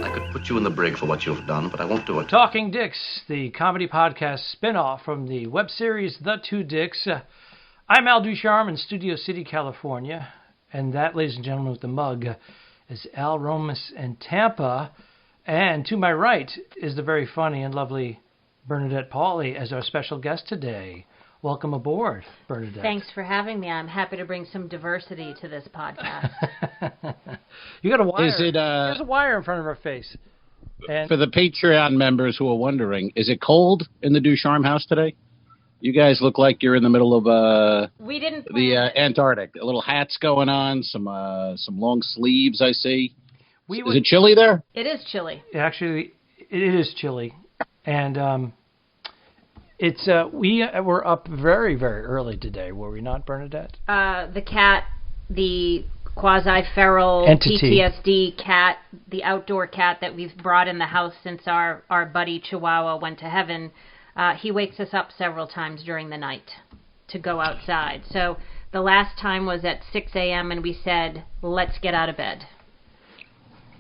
I could put you in the brig for what you've done, but I won't do it. Talking Dicks, the comedy podcast spin-off from the web series The Two Dicks. I'm Al Ducharme in Studio City, California. And that, ladies and gentlemen, with the mug is Al Romas in Tampa. And to my right is the very funny and lovely Bernadette Pauley as our special guest today. Welcome aboard, Bernadette. Thanks for having me. I'm happy to bring some diversity to this podcast. You got a wire. There's a wire in front of her face. And for the Patreon members who are wondering, is it cold in the Ducharme house today? You guys look like you're in the middle of we didn't the Antarctic. Little hats going on, some long sleeves I see. Is it chilly there? It is chilly. Actually, it is chilly, and it's we were up very, very early today. Were we not, Bernadette? The cat, the quasi-feral entity. PTSD cat, the outdoor cat that we've brought in the house since our buddy Chihuahua went to heaven. He wakes us up several times during the night to go outside. So the last time was at 6 a.m. and we said, let's get out of bed.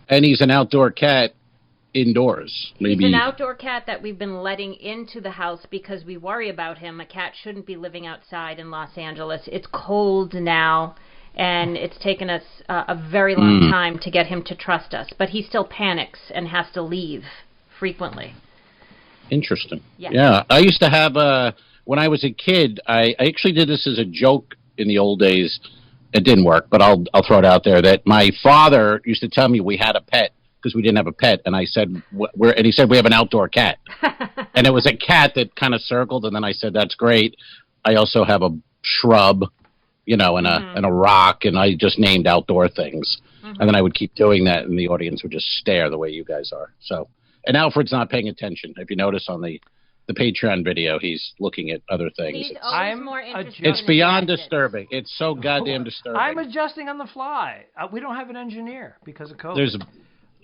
And he's an outdoor cat indoors. Maybe. He's an outdoor cat that we've been letting into the house because we worry about him. A cat shouldn't be living outside in Los Angeles. It's cold now, and it's taken us a very long time to get him to trust us. But he still panics and has to leave frequently. Interesting. Yeah. I used to have, when I was a kid, I actually did this as a joke in the old days. It didn't work, but I'll throw it out there that my father used to tell me we had a pet because we didn't have a pet. And I said, and he said, we have an outdoor cat. And it was a cat that kind of circled. And then I said, that's great. I also have a shrub, and a rock. And I just named outdoor things. And then I would keep doing that. And the audience would just stare the way you guys are. So, and Alfred's not paying attention. If you notice on the Patreon video, he's looking at other things. He's always more interested. It's beyond distracted. Disturbing. It's so goddamn disturbing. I'm adjusting on the fly. We don't have an engineer because of COVID. There's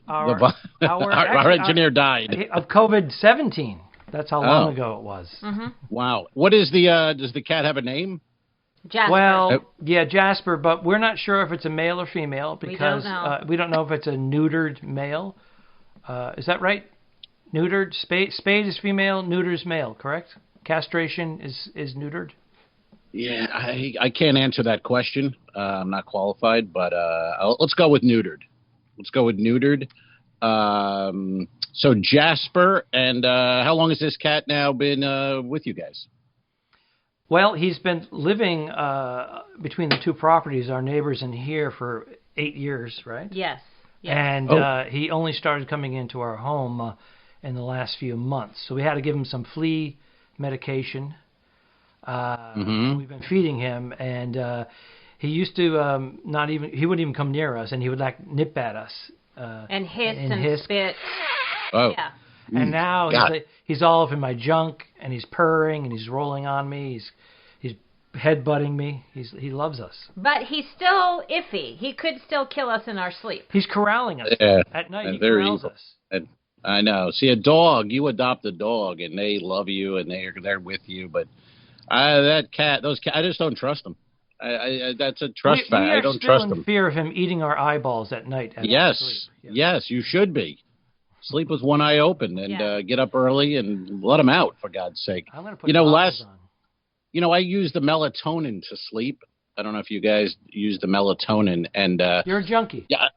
our engineer died of COVID-17. That's how long ago it was. Wow. What is does the cat have a name? Jasper. Well, yeah, Jasper, but we're not sure if it's a male or female because we don't know if it's a neutered male. Is that right? Neutered, spayed is female, neutered is male, correct? Castration is neutered? Yeah, I can't answer that question. I'm not qualified, but let's go with neutered. So Jasper, and how long has this cat now been with you guys? Well, he's been living between the two properties, our neighbors in here, for 8 years, right? Yes. And he only started coming into our home in the last few months. So we had to give him some flea medication. We've been feeding him, and he used to he wouldn't even come near us, and he would nip at us. And hiss. Spit. Oh. Yeah. And now he's all up in my junk, and he's purring, and he's rolling on me. He's headbutting me. He loves us. But he's still iffy. He could still kill us in our sleep. He's corralling us. At night, he corrals us. I know. See, a dog, you adopt a dog, and they love you, and they're with you. But that cat, I just don't trust them. That's a trust factor. I don't trust them. We are still in fear of him eating our eyeballs at night. Yes, you should be. Sleep with one eye open and get up early and let him out, for God's sake. I'm going to put goggles on. I use the melatonin to sleep. I don't know if you guys use the melatonin. And you're a junkie. Yeah.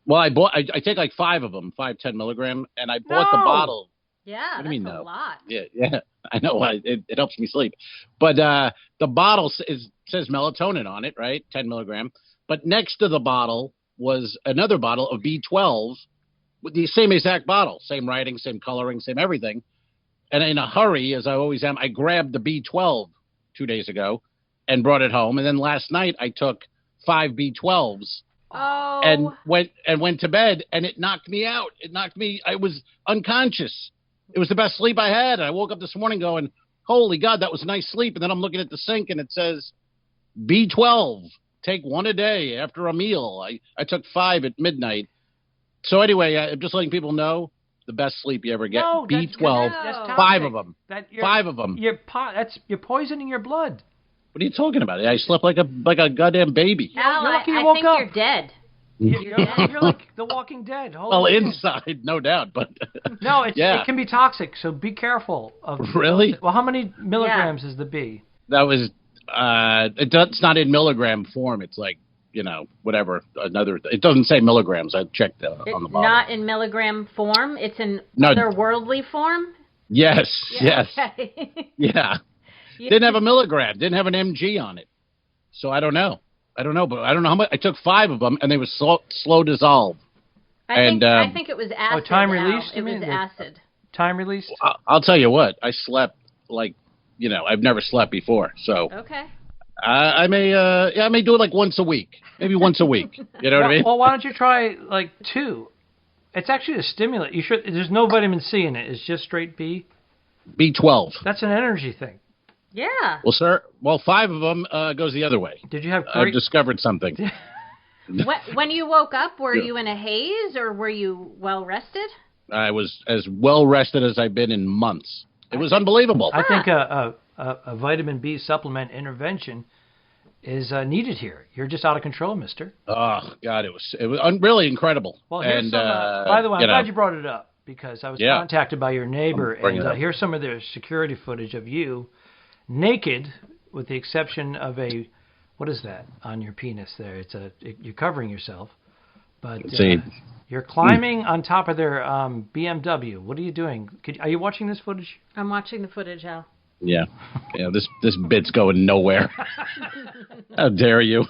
Well, I take like 5 of them, 10 milligram, and I bought the bottle. Yeah, what do you mean, a lot. Yeah, I know. It helps me sleep. But the bottle says melatonin on it, right? 10 milligram. But next to the bottle was another bottle of B12 with the same exact bottle, same writing, same coloring, same everything. And in a hurry, as I always am, I grabbed the B12 2 days ago and brought it home. And then last night I took 5 B12s. Oh. And went to bed, and it knocked me out. I was unconscious. It was the best sleep I had. I woke up this morning going, holy God, that was a nice sleep. And then I'm looking at the sink, and it says B12, take 1 a day after a meal. I took 5 at midnight. So anyway, I'm just letting people know the best sleep you ever get. No, B12, that's 5 of them. 5 of them. You're poisoning your blood. What are you talking about? I slept like a goddamn baby. Al, You're lucky you I woke think up. you're dead. You're like The Walking Dead. Well, inside, no doubt, but No, yeah. it can be toxic, so be careful. Really? Well, how many milligrams is the B? That was it's not in milligram form. It's like, whatever, another. It doesn't say milligrams. I checked on the bottom. Not in milligram form. It's in No. otherworldly form. Yes. Okay. Yeah. Didn't have a milligram. Didn't have an mg on it. So I don't know, but I don't know how much. I took 5 of them, and they were slow dissolve. I think it was acid. time release, Al. you It was mean? acid. Time released? I'll tell you what. I slept like, I've never slept before. So Okay. I may do it like once a week, maybe once a week. You know what I mean? Well, why don't you try like 2? It's actually a stimulant. You should. There's no vitamin C in it. It's just straight B. B12. That's an energy thing. Yeah. Well, sir. Well, 5 of them goes the other way. Did you have I've discovered something. When you woke up, were you in a haze or were you well rested? I was as well rested as I've been in months. It was unbelievable. I think a vitamin B supplement intervention is needed here. You're just out of control, mister. Oh, God, it was really incredible. Well, here's and, some, by the way, I'm glad you brought it up because I was Yeah. contacted by your neighbor, Bring it and up. here's some of their security footage of you naked, with the exception of what is that on your penis there? You're covering yourself, but See. you're climbing on top of their BMW. What are you doing? Are you watching this footage? I'm watching the footage, Al. Yeah. This bit's going nowhere. How dare you?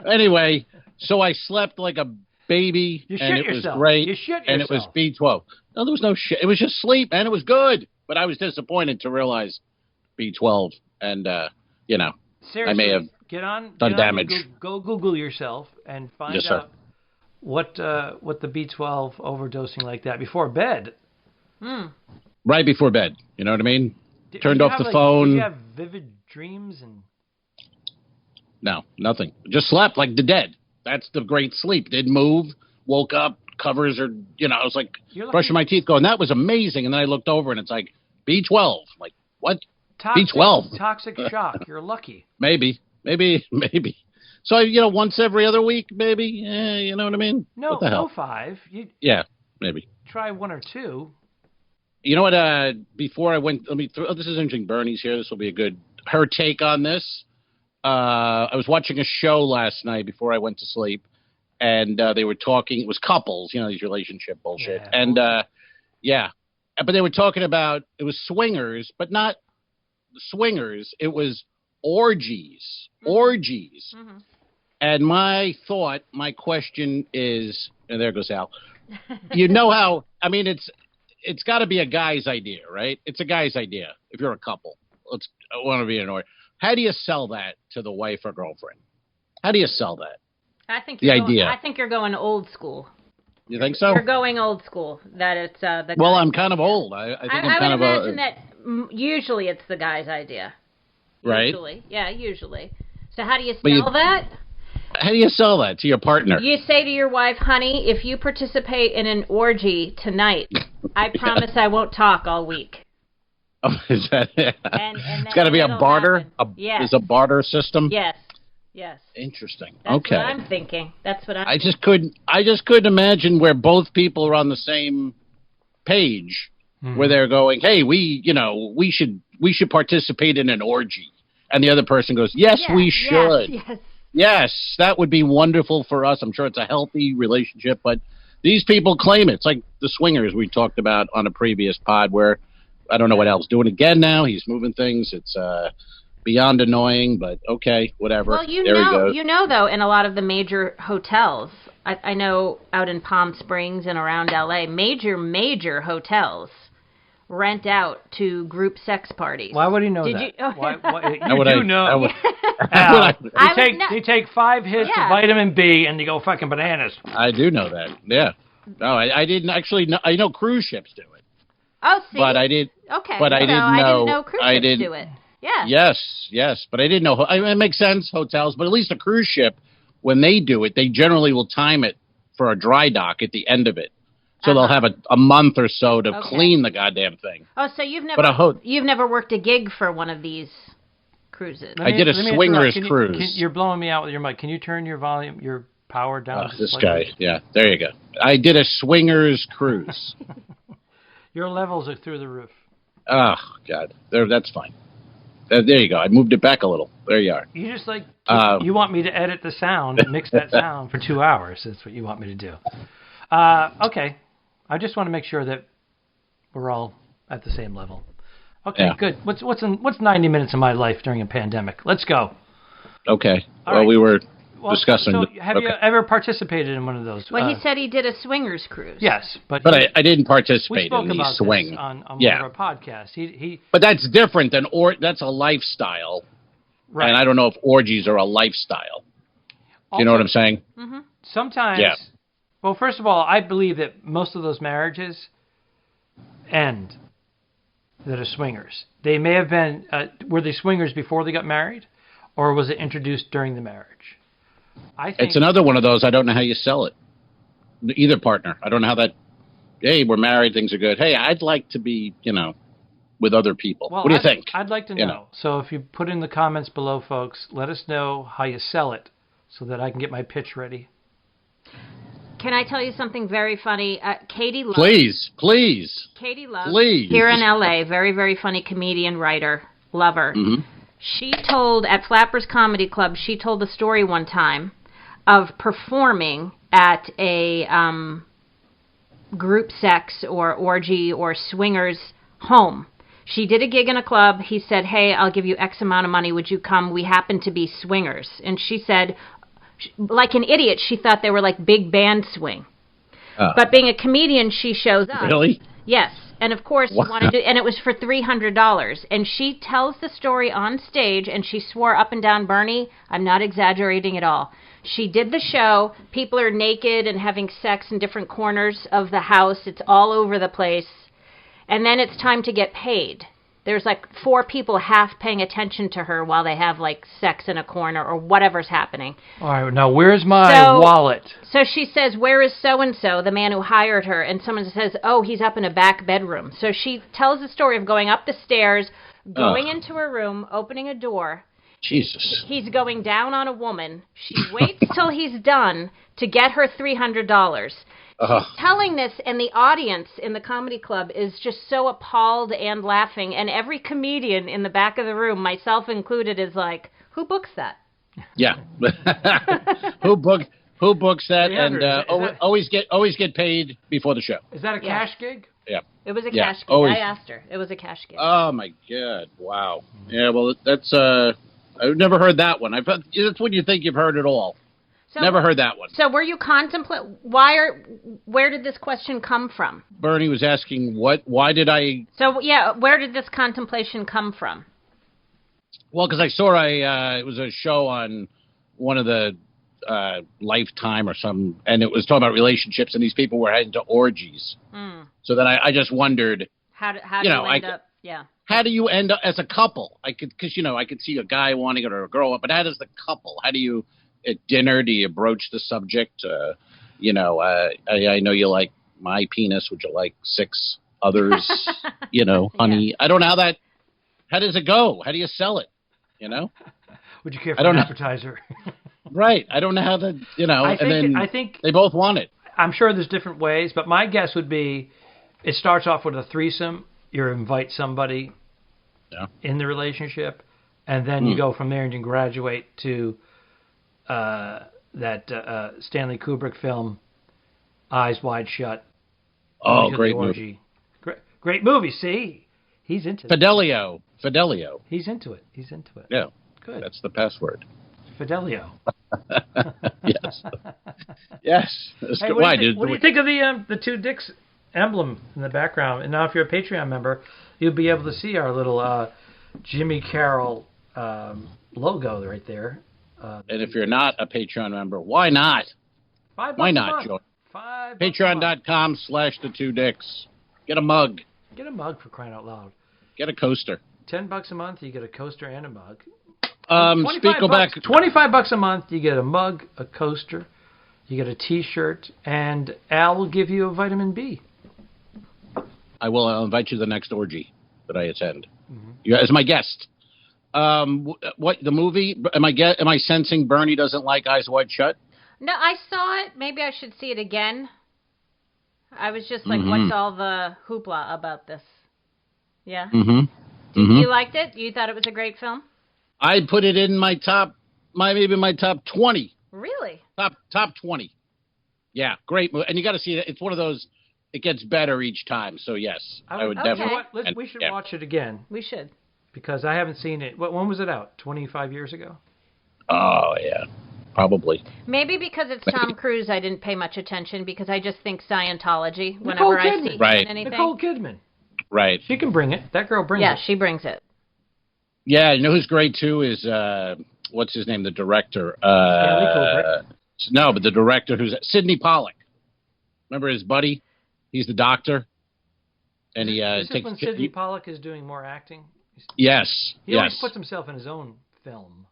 Anyway, so I slept like a baby, You and shit it was yourself. great. You shit and it was yourself. B12. No, there was no shit. It was just sleep, and it was good. But I was disappointed to realize B12, and Seriously, I may have done damage. Go Google yourself and find Yes, sir. out what the B12 overdosing like that before bed. Right before bed. You know what I mean? Turned Did you off have, the like, phone. Did you have vivid dreams and? No, nothing. Just slept like the dead. That's the great sleep. Didn't move. Woke up. Covers are, I was like You're brushing my teeth going, that was amazing. And then I looked over and it's like B12. Like, what? Toxic, B12. Toxic shock. You're lucky. Maybe. So, once every other week, maybe. You know what I mean? No, What the hell? no 5. You Yeah, maybe. try 1 or 2. You know what? Before I went, this is interesting. Bernie's here. This will be her take on this. I was watching a show last night before I went to sleep, and they were talking. It was couples, these relationship bullshit. Yeah, and bullshit. but they were talking about it was swingers, but not swingers. It was orgies. Mm-hmm. And my question is, and there goes Al. You know how? I mean, it's got to be a guy's idea, right? It's a guy's idea. If you're a couple, I want to be in an orgy. How do you sell that to the wife or girlfriend? How do you sell that? I think The idea. I think you're going old school. You think so? You're going old school. That it's the. Well, guy- I'm kind of old. I think I'm I kind would of imagine that usually it's the guy's idea. Right. Usually, yeah, usually. So how do you But you- sell that? How do you sell that to your partner? You say to your wife, honey, if you participate in an orgy tonight, I promise I won't talk all week. Oh, is that? And It's got to be a it'll barter. happen. Yes. Is a barter system? Yes. Interesting. That's Okay. what I'm thinking. That's what I'm I just couldn't imagine where both people are on the same page, where they're going, "Hey, we should participate in an orgy," and the other person goes, "Yes, we should." Yes. Yes, that would be wonderful for us. I'm sure it's a healthy relationship, but these people claim it. It's like the swingers we talked about on a previous pod, where I don't know what Al's doing again now. He's moving things. It's beyond annoying, but okay, whatever. Well, there he goes. though, in a lot of the major hotels, I know out in Palm Springs and around LA, major hotels rent out to group sex parties. Why would he know Did that? you- Why, How would you I- do know. how would- Al, I would they take 5 hits Yeah. of vitamin B and they go fucking bananas. I do know that. Yeah. No, I didn't actually know. I know cruise ships do it, Oh, see? but I did. Okay. but I so didn't I know- didn't know cruise I ships didn't- do it. Yeah. Yes, but I didn't know. I mean, it makes sense, hotels, but at least a cruise ship, when they do it, they generally will time it for a dry dock at the end of it. So they'll have a month or so to Okay. clean the goddamn thing. Oh, so you've But never worked a gig for one of these cruises. I did a swingers cruise. You're blowing me out with your mic. Can you turn your volume, your power down? This guy. Yeah, there you go. I did a swingers cruise. Your levels are through the roof. Oh, God. That's fine. There you go. I moved it back a little. There you are. You just you want me to edit the sound and mix that sound for 2 hours. That's what you want me to do. Okay. I just want to make sure that we're all at the same level. Okay, good. What's 90 minutes of my life during a pandemic? Let's go. Okay. All right. We were discussing. So have you ever participated in one of those? Well, he said he did a swingers cruise. Yes, but I didn't participate in the swing. This on one of our podcasts. But that's different than that's a lifestyle. Right. And I don't know if orgies are a lifestyle. Do you know what I'm saying? Mm-hmm. Sometimes. Yeah. Well, first of all, I believe that most of those marriages end that are swingers. They may have been, were they swingers before they got married? Or was it introduced during the marriage? I think it's another one of those, I don't know how you sell it. Either partner. I don't know how that, hey, we're married, things are good. Hey, I'd like to be, with other people. Well, what do you think? I'd like to know. So if you put in the comments below, folks, let us know how you sell it so that I can get my pitch ready. Can I tell you something very funny? Katie Love. Please. Katie Love. Please. Here in L.A., very, very funny comedian, writer, lover. Mm-hmm. She told, at Flappers Comedy Club, she told the story one time of performing at a group sex or orgy or swingers home. She did a gig in a club. He said, hey, I'll give you X amount of money. Would you come? We happen to be swingers. And she said, like an idiot, she thought they were like big band swing. But being a comedian, she shows up. Really? Yes. And of course, wanted to, and it was for $300. And she tells the story on stage, and she swore up and down, Bernie, I'm not exaggerating at all. She did the show. People are naked and having sex in different corners of the house. It's all over the place. And then it's time to get paid. There's like 4 people half paying attention to her while they have like sex in a corner or whatever's happening. All right, now where's my wallet? So she says, where is so-and-so, the man who hired her? And someone says, oh, he's up in a back bedroom. So she tells the story of going up the stairs, going into her room, opening a door. Jesus. He's going down on a woman. She waits till he's done to get her $300. She's telling this, and the audience in the comedy club is just so appalled and laughing. And every comedian in the back of the room, myself included, is like, "Who books that?" Yeah, who books that? And always get paid before the show. Is that a cash gig? Yeah, it was a cash gig. Always. I asked her. It was a cash gig. Oh my God! Wow. Yeah. Well, that's I've never heard that one. That's when you think you've heard it all. So, never heard that one. So were you where did this question come from? Bernie was asking why did I... So, yeah, where did this contemplation come from? Well, because I saw it was a show on one of the Lifetime or something, and it was talking about relationships, and these people were heading to orgies. Mm. So then I just wondered... How do you end up... Yeah. How do you end up as a couple? I could see a guy wanting it or a girl, but how does the couple? How do you... At dinner, do you broach the subject? I know you like my penis. Would you like 6 others? Honey. Yeah. I don't know how does it go? How do you sell it? Would you care for an appetizer? Right. I don't know how to, I think they both want it. I'm sure there's different ways, but my guess would be it starts off with a threesome. You invite somebody in the relationship, and then you go from there and you graduate to that Stanley Kubrick film, Eyes Wide Shut. Oh, great movie. Great movie. See, he's into Fidelio. He's into it. Yeah, good. That's the password. Fidelio. Yes. Yes. Hey, what do you think of the 2 dicks emblem in the background? And now, if you're a Patreon member, you'll be able to see our little Jimmy Carroll logo right there. And if you're not a Patreon member, why not? Why not, Joe? Patreon.com/the2dicks. Get a mug. Get a mug, for crying out loud. Get a coaster. $10 a month, you get a coaster and a mug. $25 a month, you get a mug, a coaster, you get a T-shirt, and Al will give you a vitamin B. I'll invite you to the next orgy that I attend. Mm-hmm. As my guest. What the movie? Am I sensing Bernie doesn't like Eyes Wide Shut? No, I saw it. Maybe I should see it again. I was just like, what's all the hoopla about this? Yeah. You liked it? You thought it was a great film? I'd put it in my maybe my top 20. Really? Top 20. Yeah, great movie. And you got to see it. It's one of those. It gets better each time. So yes, I would definitely. We should watch it again. We should. Because I haven't seen it. When was it out? 25 years ago? Oh yeah, probably. Maybe because it's Tom Cruise, I didn't pay much attention because I just think Scientology whenever I see anything. Nicole Kidman. Right. She can bring it. That girl brings it. Yeah, she brings it. Yeah, you know who's great too is what's his name? The director. Stanley Kubrick. No, but the director who's Sidney Pollack. Remember his buddy? He's the doctor, and he This takes. is when Sidney Pollack is doing more acting. Yes. He always puts himself in his own film.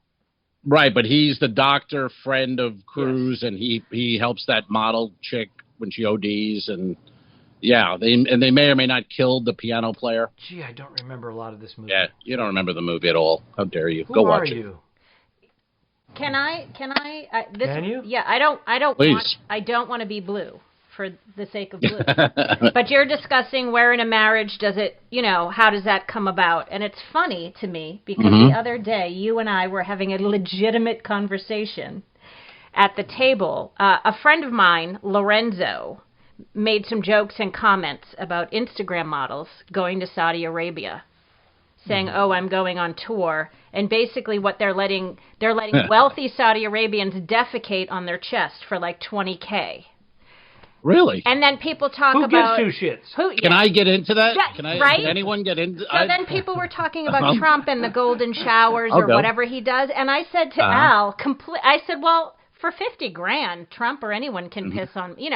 Right, but he's the doctor friend of Cruise, and he helps that model chick when she ODs, and yeah, they may or may not kill the piano player. Gee, I don't remember a lot of this movie. Yeah, you don't remember the movie at all. How dare you? Who Go are watch you? it. Can I? Can you? Yeah, I don't Please. I don't want to be blue for the sake of blue. But you're discussing where in a marriage does it, how does that come about? And it's funny to me because the other day you and I were having a legitimate conversation at the table. A friend of mine, Lorenzo, made some jokes and comments about Instagram models going to Saudi Arabia, saying, "Oh, I'm going on tour," and basically what they're letting wealthy Saudi Arabians defecate on their chest for like $20K. Really? And then people talk Who about gives two shits? Can I get into that? Yeah, right? Can anyone get into? So then people were talking about Trump and the golden showers or whatever he does, and I said to Al, I said, well, for $50,000, Trump or anyone can piss on. You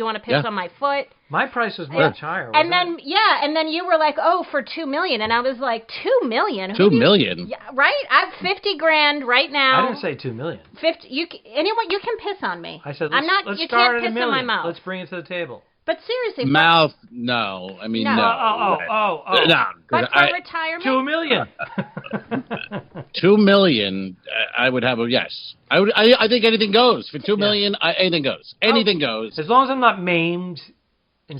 want to piss on my foot. My price was much higher. And then you were like, oh, for $2 million, and I was like, $2 million? $2 million? Yeah, right. I have $50,000 right now. I didn't say $2 million. 50. You can piss on me. I said, I'm not. Let's you start can't at $1 piss in my million. mouth. Let's bring it to the table. But seriously, Mouth? No. I mean, no. Oh. No. But for retirement, $2 million. $2 million. I would have a yes. I think anything goes for $2 million. Anything goes. Anything goes. As long as I'm not maimed.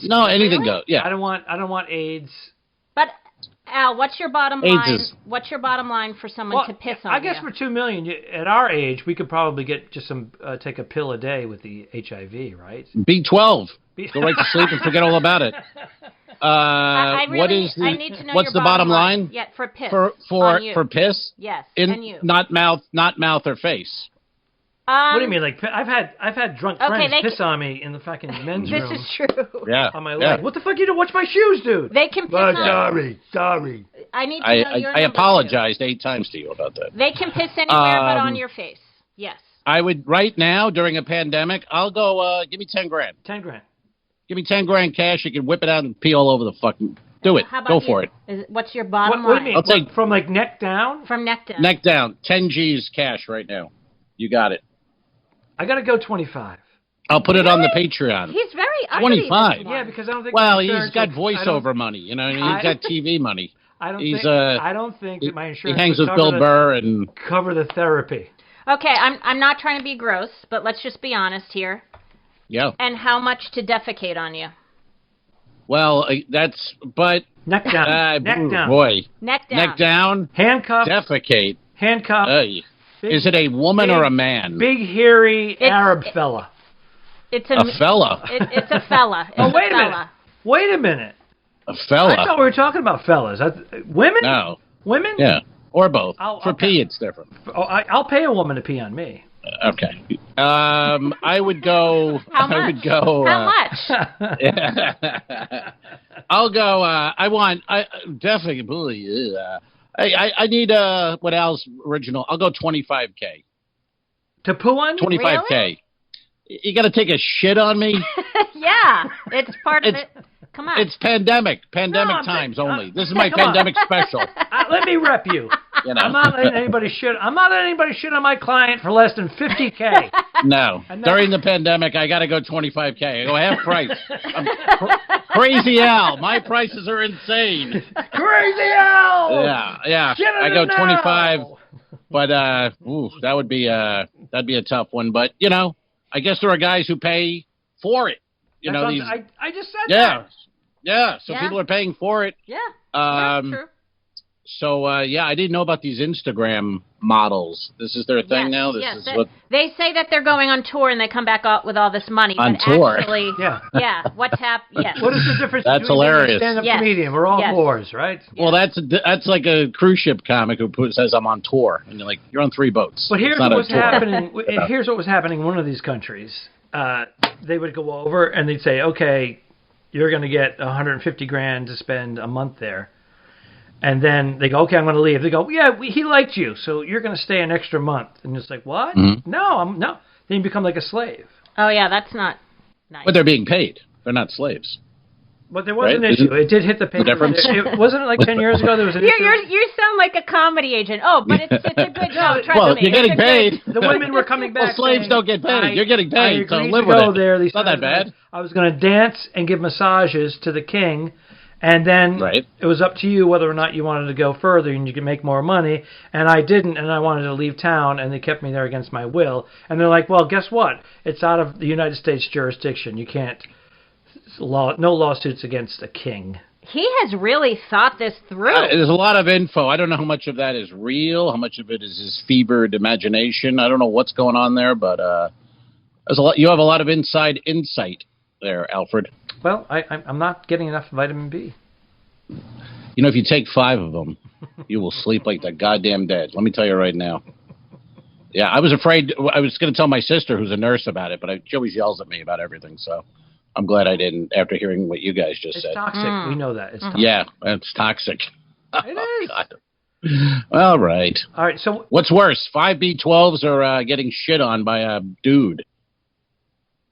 No, anything goes. Yeah. I don't want AIDS. But Al, what's your bottom line? What's your bottom line for someone to piss on? I guess for $2 million, at our age, we could probably get just take a pill a day with the HIV, right? B12. Go right to sleep and forget all about it. I need to know what's your the bottom line? Yeah, for piss. For piss? Yes. And you. Not mouth or face. What do you mean? Like I've had drunk friends piss on me in the fucking men's room. This is true. Yeah. On my leg. What the fuck? You don't watch my shoes, dude. They can piss on. Sorry. I need to know your I apologized 8 times to you about that. They can piss anywhere but on your face. Yes. I would right now during a pandemic. I'll go. Give me $10,000. $10,000. Give me $10,000 cash. You can whip it out and pee all over the fucking. Do it. Go for it. What's your bottom line? What do you mean? I'll take from like neck down. From neck down. Neck down. 10 G's cash right now. You got it. I got to go 25. I'll put it on the Patreon. He's very 25. Yeah, because I don't think. Well, he's got voiceover money. He's got TV money. I don't think that my insurance. He hangs with Bill Burr and cover the therapy. Okay, I'm not trying to be gross, but let's just be honest here. Yeah. And how much to defecate on you? Well, but neck down. Neck down. Boy. Neck down. Neck down. Handcuffed. Defecate. Handcuffed. Is it a woman or a man? Big, hairy Arab fella. It's a fella. It's a fella. Wait a minute. Wait a minute. A fella. I thought we were talking about fellas. Women? No. Women? Yeah. Or both. Pee, it's different. I'll pay a woman to pee on me. Okay. I would go. How much? I would go. How much? I'll go. I definitely. I need what Al's original. I'll go $25K. To poo on you? $25K. Really? You got to take a shit on me? Yeah, it's part of it. Come on. It's pandemic times only. This is my pandemic special. Let me rep you. I'm not letting anybody shit. I'm not letting anybody shit on my client for less than $50K. No. During the pandemic, I got to go 25K. I go half price. I'm crazy Al. My prices are insane. Crazy Al! Yeah. I go 25, but that would be that'd be a tough one. But I guess there are guys who pay for it. I just said that. Yeah. So people are paying for it. Yeah. True. So, I didn't know about these Instagram models. This is their thing now? This is what they say that they're going on tour and they come back out with all this money. On tour? Actually, what's happening? Yes. What is the difference That's between hilarious. a stand-up comedian? We're all whores, right? Well, that's like a cruise ship comic who says, I'm on tour. And you're like, you're on 3 boats. But here's what was happening. Here's what was happening in one of these countries. They would go over and they'd say, okay, you're going to get $150,000 to spend a month there. And then they go, okay, I'm going to leave. They go, he liked you, so you're going to stay an extra month. And it's like, what? Mm-hmm. No. Then you become like a slave. Oh, yeah, that's not nice. But they're being paid. They're not slaves. But there was an issue. It did hit the paper. It wasn't it like 10 years ago there was an issue? You sound like a comedy agent. Oh, but it's a good job. Well, you're getting paid. The women were coming back. Well, slaves don't get paid. You're getting paid, so live with it. There. It's not that bad. I was going to dance and give massages to the king. And then it was up to you whether or not you wanted to go further and you could make more money. And I didn't, and I wanted to leave town, and they kept me there against my will. And they're like, well, guess what? It's out of the United States jurisdiction. You can't, no lawsuits against a king. He has really thought this through. There's a lot of info. I don't know how much of that is real, how much of it is his fevered imagination. I don't know what's going on there, but there's a lot. You have a lot of inside insight there, Alfred. Well, I'm not getting enough vitamin B. If you take 5 of them, you will sleep like the goddamn dead. Let me tell you right now. Yeah, I was afraid. I was going to tell my sister, who's a nurse, about it, but she always yells at me about everything. So I'm glad I didn't after hearing what you guys just said. It's toxic. We know that. It's toxic. Yeah, it's toxic. It is. God. All right. All right. So what's worse, 5B12s or getting shit on by a dude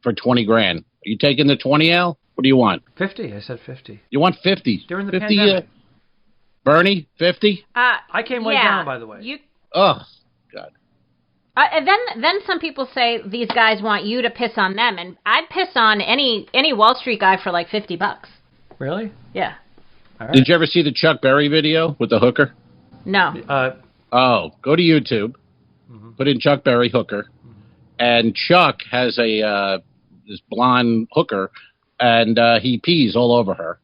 for $20,000? Are you taking the 20, Al? What do you want? 50. I said 50. You want 50? During the 50, pandemic. Bernie, 50? I came way down, by the way. Oh, God. And then some people say these guys want you to piss on them, and I'd piss on any Wall Street guy for like $50. Really? Yeah. All right. Did you ever see the Chuck Berry video with the hooker? No. Go to YouTube, put in Chuck Berry hooker, and Chuck has this blonde hooker, and he pees all over her,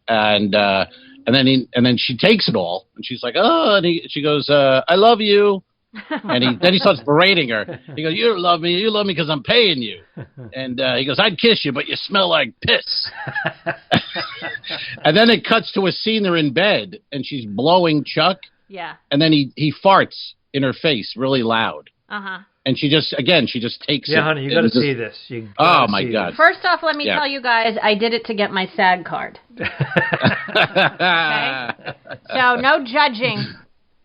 and then she takes it all, and she's like, oh, and she goes, I love you. And then he starts berating her. He goes, you love me because I'm paying you. And he goes, I'd kiss you, but you smell like piss. And then it cuts to a scene they're in bed, and she's blowing Chuck. Yeah. And then he farts in her face really loud. Uh-huh. And she just takes it. Yeah, honey, you got to see this. Oh, my God. First off, let me tell you guys, I did it to get my SAG card. Okay? So no judging.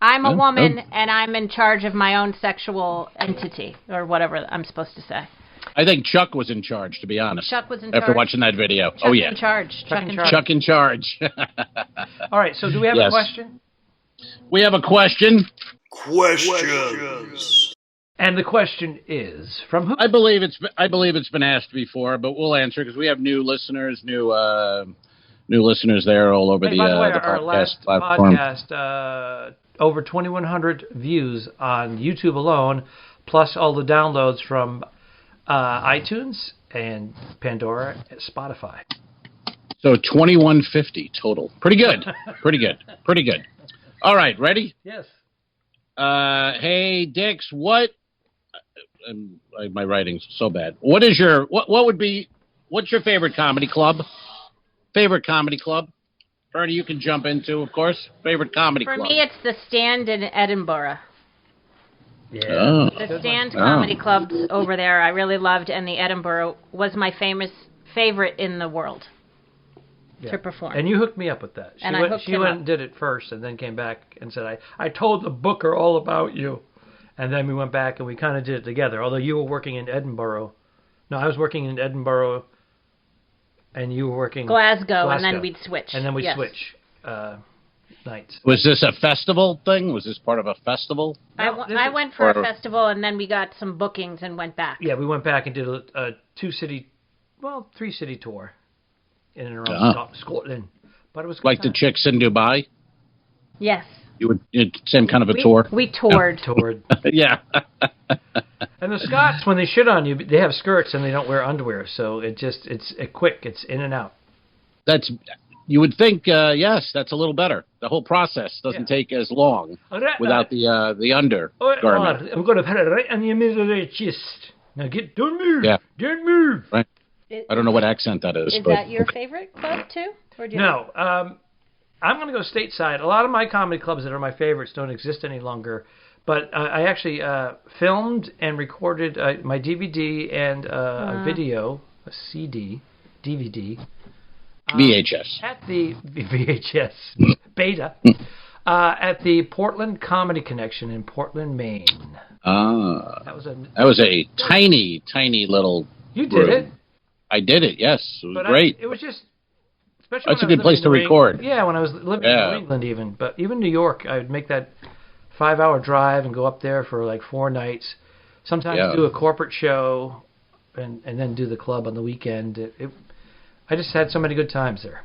I'm a woman, and I'm in charge of my own sexual entity, or whatever I'm supposed to say. I think Chuck was in charge, to be honest. Chuck was in charge. After watching that video. Chuck in charge. Chuck in charge. All right, so do we have a question? We have a question. Questions. And the question is from who? I believe it's been asked before, but we'll answer because we have new listeners, new listeners there all over the podcast our last platform. Podcast, over 2,100 views on YouTube alone, plus all the downloads from iTunes and Pandora and Spotify. So 2,150 total. Pretty good. Pretty good. All right, ready? Yes. Hey, Dix, what? My writing's so bad. What's your favorite comedy club? Favorite comedy club? Bernie, you can jump into, of course. Favorite comedy club. For me, it's the Stand in Edinburgh. Yeah. Oh. The Stand Comedy Club's over there I really loved, and the Edinburgh was my favorite in the world to perform. And you hooked me up with that. She went and did it first and then came back and said, I told the booker all about you. And then we went back and we kind of did it together, although you were working in Edinburgh. No, I was working in Edinburgh and you were working Glasgow, and then we'd switch. And then we'd switch. nights. Was this a festival thing? Was this part of a festival? I went for a festival, and then we got some bookings and went back. Yeah, we went back and did a 3-city tour in and around Scotland. But it was like the chicks in Dubai. Yes. Same kind of a tour. We toured. Yeah. Toured. Yeah. And the Scots, when they shit on you, they have skirts and they don't wear underwear, so it's quick. It's in and out. You would think, yes, that's a little better. The whole process doesn't take as long without the undergarment. I'm going to put it right on the middle of the chest. Now don't move. Yeah. Don't move. Right. I don't know what accent that is. Is that your favorite club, too? Or do you No. I'm going to go stateside. A lot of my comedy clubs that are my favorites don't exist any longer. But I actually filmed and recorded my DVD and a video, a CD, DVD. VHS. At the VHS beta. At the Portland Comedy Connection in Portland, Maine. That was a tiny, tiny little You did room. it? I did it, yes. It was great. It was just... Especially That's a good place to record. Yeah, when I was living in New England even. But even New York, I would make that 5-hour drive and go up there for like 4 nights. Sometimes do a corporate show and then do the club on the weekend. I just had so many good times there.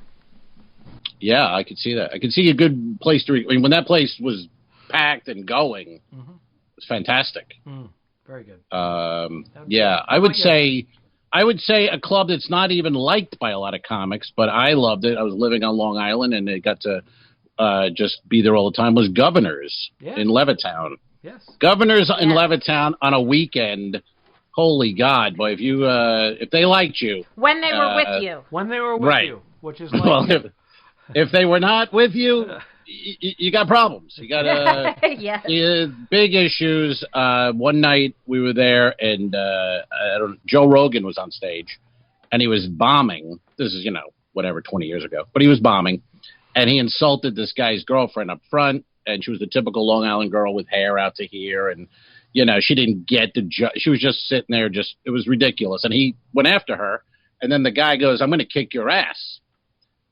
Yeah, I could see that. I could see a good place to when that place was packed and going. Mm-hmm. It was fantastic. Very good. I would say a club that's not even liked by a lot of comics, but I loved it. I was living on Long Island, and I got to just be there all the time, was Governors in Levittown. Yes. Governors in Levittown on a weekend. Holy God, boy, if they liked you. When they were with you. When they were with you, which is like... Well, if they were not with you, you got problems. You got big issues. One night we were there, and Joe Rogan was on stage, and he was bombing. This is 20 years ago, but he was bombing, and he insulted this guy's girlfriend up front, and she was the typical Long Island girl with hair out to here, and she didn't get the she was just sitting there, it was ridiculous, and he went after her, and then the guy goes, "I'm going to kick your ass."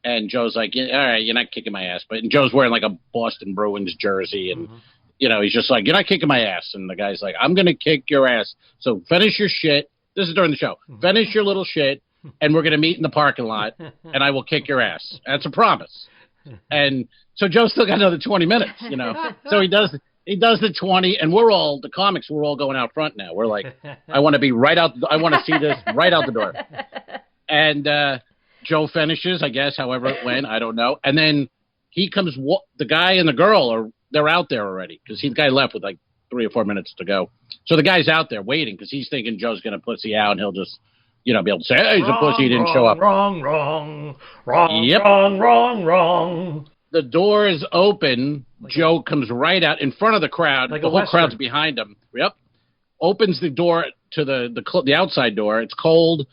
And Joe's like, all right, you're not kicking my ass. And Joe's wearing like a Boston Bruins jersey. And, he's just like, you're not kicking my ass. And the guy's like, I'm going to kick your ass. So finish your shit. This is during the show. Finish your little shit. And we're going to meet in the parking lot. And I will kick your ass. That's a promise. And so Joe still got another 20 minutes, So he does the 20. And the comics, we're all going out front now. We're like, I want to be right out. I want to see this right out the door. And, Joe finishes, I guess, however it went. I don't know. And then he comes, the guy and the girl, they're out there already because the guy left with like 3 or 4 minutes to go. So the guy's out there waiting because he's thinking Joe's going to pussy out and he'll just, be able to say, hey, he's a pussy, he didn't show up. Wrong. The door is open. Joe comes right out in front of the crowd. Like the whole crowd's behind him. Yep. Opens the door to the outside door. It's cold.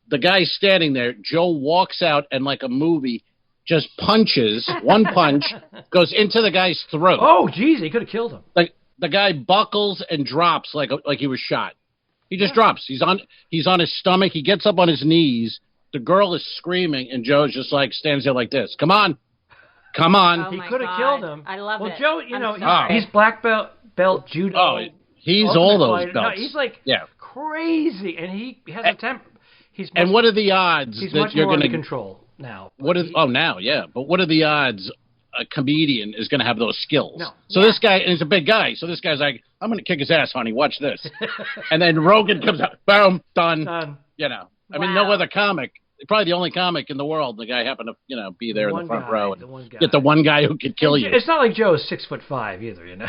The guy's standing there. Joe walks out and, like a movie, just punches, one punch, goes into the guy's throat. Oh, geez, he could have killed him. Like the guy buckles and drops like he was shot. He just drops. He's on his stomach. He gets up on his knees. The girl is screaming, and Joe's just like stands there like this. Come on. Oh he could have killed him. I love it. Well, Joe, he's black belt judo. Oh, he's all those belts. No, he's like crazy, and he has a temper. And what are the odds that you're going to control now? But what are the odds a comedian is going to have those skills? No. So this guy, and he's a big guy. So this guy's like, I'm going to kick his ass, honey. Watch this. And then Rogan comes out, boom, done. I mean, no other comic, probably the only comic in the world. The guy happened to, be there in the front row and get the one guy who could kill you. It's not like Joe's 6'5" either, No,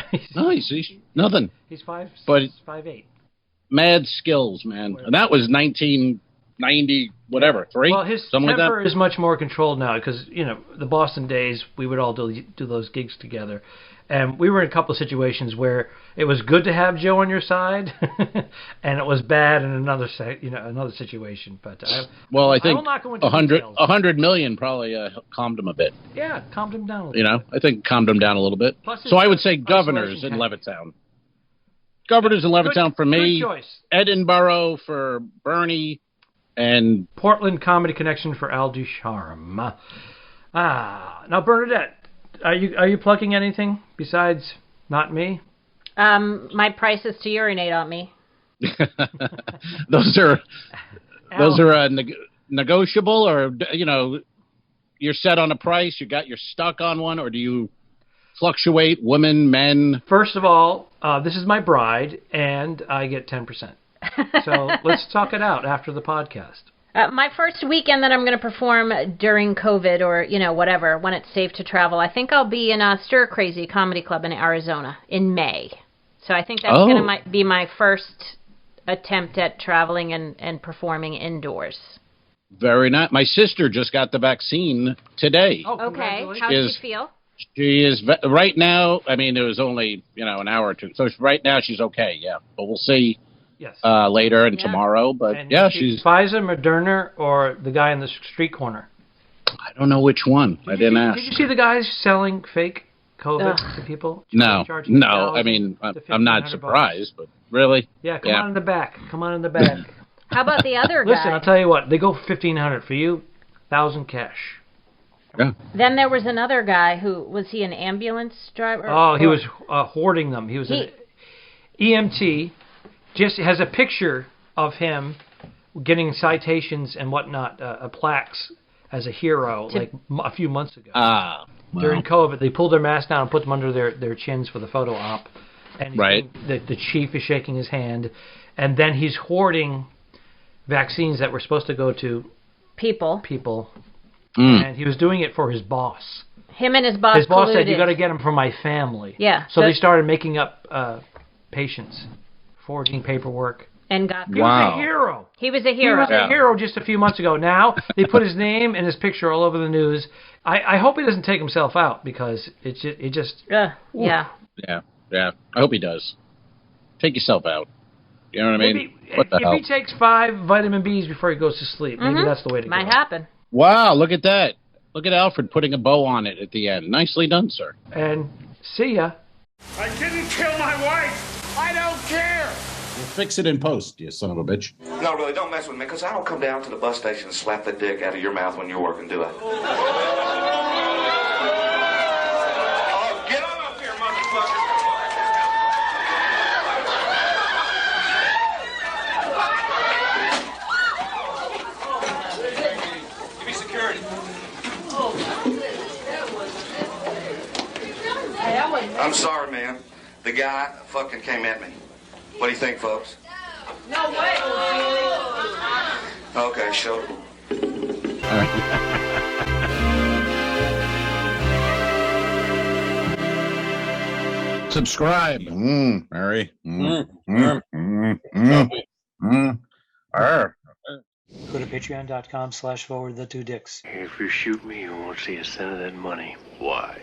he's nothing. He's 5'8". Mad skills, man. And that was 1990, whatever, 3? Well, his temper is much more controlled now because, the Boston days, we would all do those gigs together. And we were in a couple of situations where it was good to have Joe on your side, and it was bad in another situation. But I think 100 million probably calmed him a bit. Yeah, calmed him down a little bit. I think calmed him down a little bit. So I would say Governors in Levittown. Governors in Levittown for me. Good choice. Edinburgh for Bernie. And Portland Comedy Connection for Al Ducharme. Now, Bernadette, are you plugging anything besides not me? My price is to urinate on me. Those are negotiable, or you're set on a price. You're stuck on one, or do you fluctuate? Women, men. First of all, this is my bride, and I get 10%. So let's talk it out after the podcast. My first weekend that I'm going to perform during COVID or, whatever, when it's safe to travel, I think I'll be in a Stir Crazy Comedy Club in Arizona in May. So I think that's going to be my first attempt at traveling and performing indoors. Very nice. My sister just got the vaccine today. Oh, okay. How does she feel? She is right now. I mean, it was only an hour or two. So right now she's okay. Yeah, but we'll see. Yes. Later and tomorrow. But she's Pfizer, Moderna, or the guy in the street corner. I don't know which one. I didn't ask. Did you see the guys selling fake COVID to people? No. I mean, I'm not surprised, but really? Yeah, come on in the back. How about the other guy? Listen, I'll tell you what. They go $1,500 for you, $1,000 cash. Yeah. Then there was another guy was he an ambulance driver? Oh, he was hoarding them. He was an EMT. Just has a picture of him getting citations and whatnot, plaques as a hero, like a few months ago. Wow. During COVID, they pulled their masks down and put them under their chins for the photo op. And the chief is shaking his hand. And then he's hoarding vaccines that were supposed to go to people. And he was doing it for his boss. Him and his boss His boss colluded. said, you got to get them for my family. Yeah. So they started making up patients. Forging paperwork. And got He was a hero. He was a hero. He was a hero just a few months ago. Now they put his name and his picture all over the news. I hope he doesn't take himself out because it just. Yeah. Yeah. I hope he does. Take yourself out. You know what I mean? What the hell? If he takes 5 vitamin Bs before he goes to sleep, maybe that's the way to go. Might happen. Wow! Look at that. Look at Alfred putting a bow on it at the end. Nicely done, sir. And see ya. I didn't kill my wife. I don't care. We'll fix it in post, you son of a bitch. No, really, don't mess with me, because I don't come down to the bus station and slap the dick out of your mouth when you're working, do I? Oh, get on up here, motherfucker. Give me security. I'm sorry, man. The guy fucking came at me. What do you think, folks? No way. Okay, show. Subscribe. Mary. Go to patreon.com/forward the 2 dicks. If you shoot me, you won't see a cent of that money. Why?